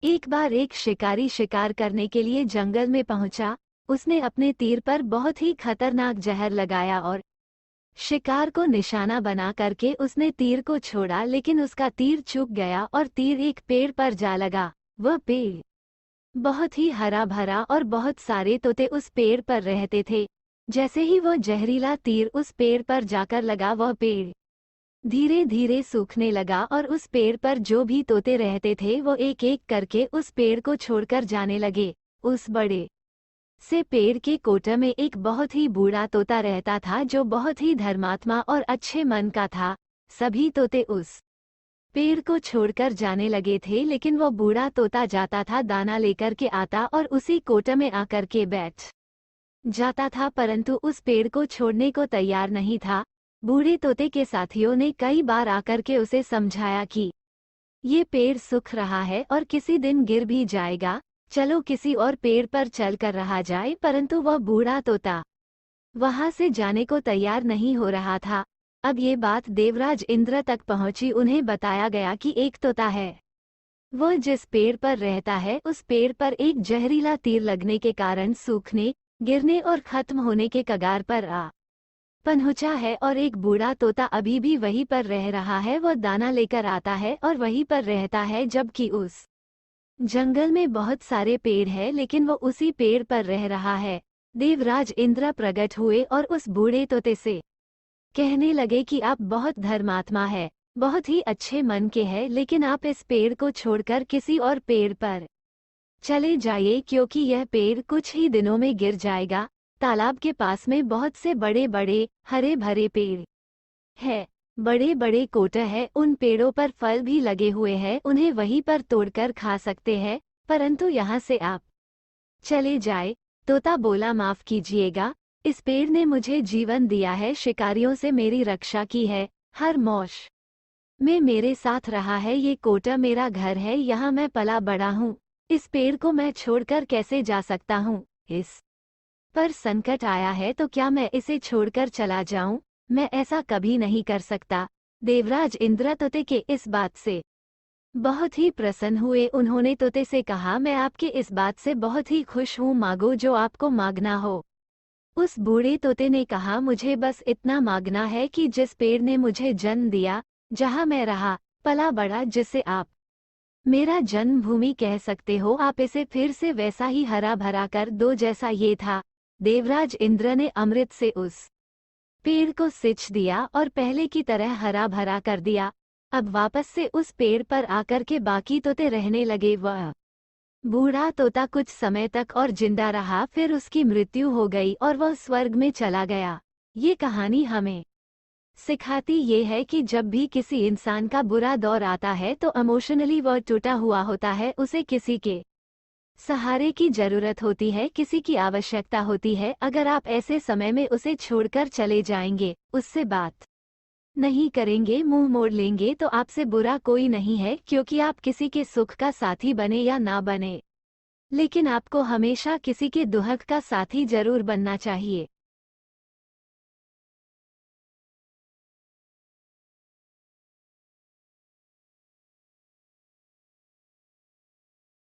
एक बार एक शिकारी शिकार करने के लिए जंगल में पहुंचा। उसने अपने तीर पर बहुत ही खतरनाक जहर लगाया और शिकार को निशाना बना करके उसने तीर को छोड़ा, लेकिन उसका तीर चूक गया और तीर एक पेड़ पर जा लगा। वह पेड़ बहुत ही हरा भरा और बहुत सारे तोते उस पेड़ पर रहते थे। जैसे ही वह जहरीला तीर उस पेड़ पर जाकर लगा, वह पेड़ धीरे धीरे सूखने लगा और उस पेड़ पर जो भी तोते रहते थे वो एक एक करके उस पेड़ को छोड़कर जाने लगे। उस बड़े से पेड़ के कोटे में एक बहुत ही बूढ़ा तोता रहता था जो बहुत ही धर्मात्मा और अच्छे मन का था। सभी तोते उस पेड़ को छोड़कर जाने लगे थे, लेकिन वो बूढ़ा तोता जाता था, दाना लेकर के आता और उसी कोटे में आकर के बैठ जाता था, परंतु उस पेड़ को छोड़ने को तैयार नहीं था। बूढ़े तोते के साथियों ने कई बार आकर के उसे समझाया कि ये पेड़ सूख रहा है और किसी दिन गिर भी जाएगा, चलो किसी और पेड़ पर चल कर रहा जाए, परंतु वह बूढ़ा तोता वहां से जाने को तैयार नहीं हो रहा था। अब ये बात देवराज इंद्र तक पहुंची। उन्हें बताया गया कि एक तोता है, वह जिस पेड़ पर रहता है उस पेड़ पर एक जहरीला तीर लगने के कारण सूखने, गिरने और खत्म होने के कगार पर आ पहुंचा है, और एक बूढ़ा तोता अभी भी वहीं पर रह रहा है। वह दाना लेकर आता है और वहीं पर रहता है, जबकि उस जंगल में बहुत सारे पेड़ हैं, लेकिन वो उसी पेड़ पर रह रहा है। देवराज इंद्र प्रकट हुए और उस बूढ़े तोते से कहने लगे कि आप बहुत धर्मात्मा है, बहुत ही अच्छे मन के हैं, लेकिन आप इस पेड़ को छोड़कर किसी और पेड़ पर चले जाइए, क्योंकि यह पेड़ कुछ ही दिनों में गिर जाएगा। तालाब के पास में बहुत से बड़े बड़े हरे भरे पेड़ है, बड़े बड़े कोटे हैं, उन पेड़ों पर फल भी लगे हुए हैं, उन्हें वहीं पर तोड़कर खा सकते हैं, परंतु यहाँ से आप चले जाए। तोता बोला, माफ कीजिएगा, इस पेड़ ने मुझे जीवन दिया है, शिकारियों से मेरी रक्षा की है, हर मौश में मेरे साथ रहा है, ये कोटा मेरा घर है, यहाँ मैं पला बड़ा हूँ, इस पेड़ को मैं छोड़कर कैसे जा सकता हूँ? इस पर संकट आया है तो क्या मैं इसे छोड़कर चला जाऊं? मैं ऐसा कभी नहीं कर सकता। देवराज इंद्र तोते के इस बात से बहुत ही प्रसन्न हुए। उन्होंने तोते से कहा, मैं आपके इस बात से बहुत ही खुश हूँ, मांगो जो आपको मांगना हो। उस बूढ़े तोते ने कहा, मुझे बस इतना मांगना है कि जिस पेड़ ने मुझे जन्म दिया, जहाँ मैं रहा पला बड़ा, जिसे आप मेरा जन्मभूमि कह सकते हो, आप इसे फिर से वैसा ही हरा भरा कर दो जैसा ये था। देवराज इंद्र ने अमृत से उस पेड़ को सिंच दिया और पहले की तरह हरा भरा कर दिया। अब वापस से उस पेड़ पर आकर के बाकी तोते रहने लगे। वह बूढ़ा तोता कुछ समय तक और जिंदा रहा, फिर उसकी मृत्यु हो गई और वह स्वर्ग में चला गया। ये कहानी हमें सिखाती ये है कि जब भी किसी इंसान का बुरा दौर आता है तो इमोशनली वह टूटा हुआ होता है, उसे किसी के सहारे की जरूरत होती है, किसी की आवश्यकता होती है। अगर आप ऐसे समय में उसे छोड़कर चले जाएंगे, उससे बात नहीं करेंगे, मुंह मोड़ लेंगे, तो आपसे बुरा कोई नहीं है, क्योंकि आप किसी के सुख का साथी बने या ना बने, लेकिन आपको हमेशा किसी के दुख का साथी जरूर बनना चाहिए।